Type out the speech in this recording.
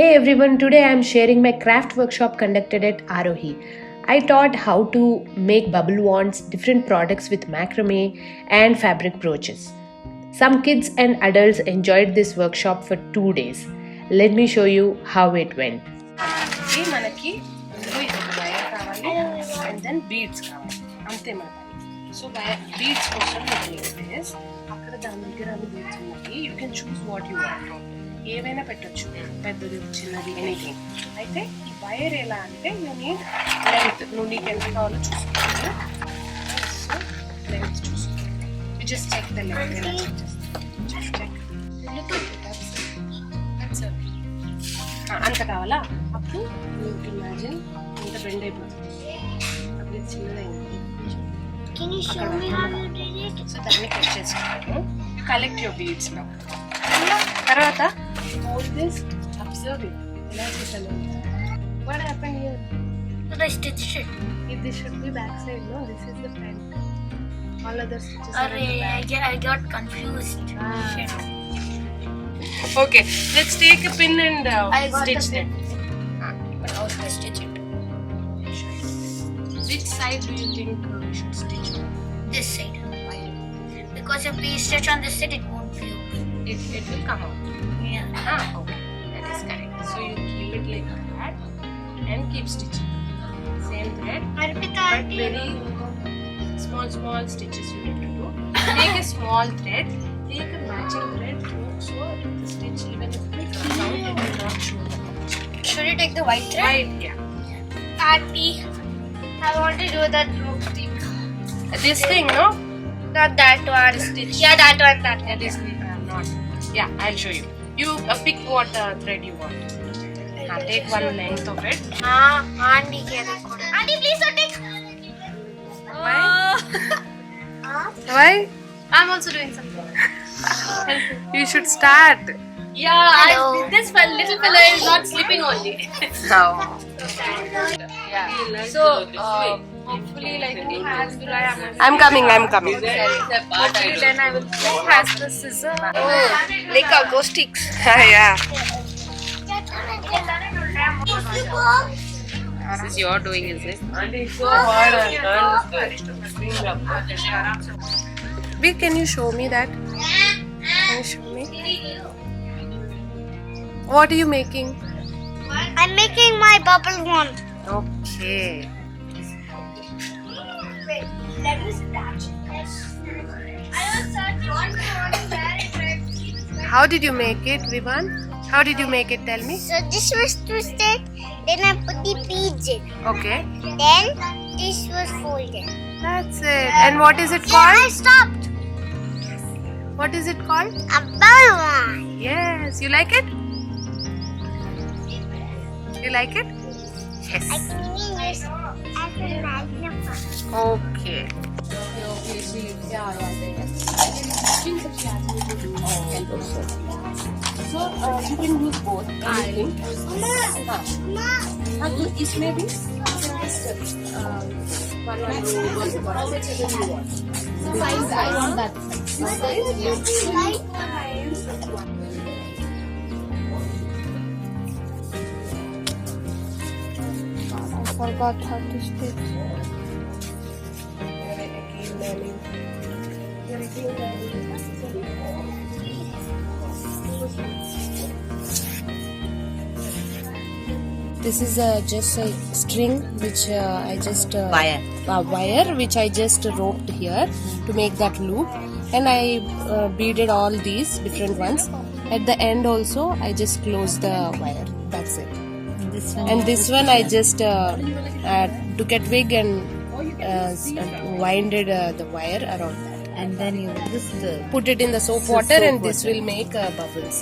Hey everyone, today I am sharing my craft workshop conducted at Aarohi. I taught how to make bubble wands, different products with macrame and fabric brooches. Some kids and adults enjoyed this workshop for 2 days. Let me show you how it went. And then beads so beads you can choose what you want. ఏవైనా పెట్టొచ్చు పెద్దది చిన్నది anything అయితే ఈ wire ఎలా అంటే you need length నువ్వు నీకు ఎంత కావాలో చూసుకోవాలి సో లెంత్ చూసుకోవాలి you just check the length ఎలా చెక్ అంత కావాలా అప్పుడు మీకు ఇమాజిన్ ఇంత బెండ్ అయిపోతుంది అప్పుడు ఇది చిన్నదైంది సో దాన్ని కట్ చేసుకుంటాము యూ కలెక్ట్ యువర్ బీడ్స్ నా తర్వాత all this observe it. What happened here? I stitched it. This should be back side, no? This is the front. All other stitches are in the back. I got confused. Shit. Okay, let's take a pin and stitch them. But how should I stitch it? Which side do you think we should stitch on? This side. Why? Because if we stitch on this side, it won't be open. It will come out. Yeah. Okay. That is correct. So you keep it like that and keep stitching. Same thread. Arpitha, but very small stitches you need to do. Take a small thread. Take a matching thread so the stitch even if it comes out, it will not show the edge. Should you take the white thread? Right, yeah. Auntie, I want to do that rope thing. This thing, no? Not that one. Stitch. Yeah, that one. That That is not. Yeah, I'll show you. You pick what thread you want. Take one length of it. Auntie, Auntie, please don't take. Why? Why? I'm also doing something. You should start. Yeah, this little fella is not sleeping only. No. Yeah. So, hopefully, like I'm coming. hopefully then I will has the scissor. Oh, like a ghost sticks. Yeah. This is your doing, is it? Wait, can you show me that? Can you show me? What are you making? I'm making my bubble wand. Okay. Wait, let me start. I was searching How did you make it, Vivan? How did you make it? Tell me. So this was twisted, then I put the beads in. Okay. Then this was folded. That's it. And what is it Yeah, I called? stopped. What is it called? A bubble wand. Yes. You like it? You like it? Yes. I can use as a magnifier. Okay. So you can use both. इसमें भी I want that. I forgot how to stitch. This is just a string which I just wire which I just roped here to make that loop, and I beaded all these different ones. At the end also I just closed the wire. That's it. And this one I just took a twig and winded the wire around that. And then you just put it in the soap water and this will make bubbles.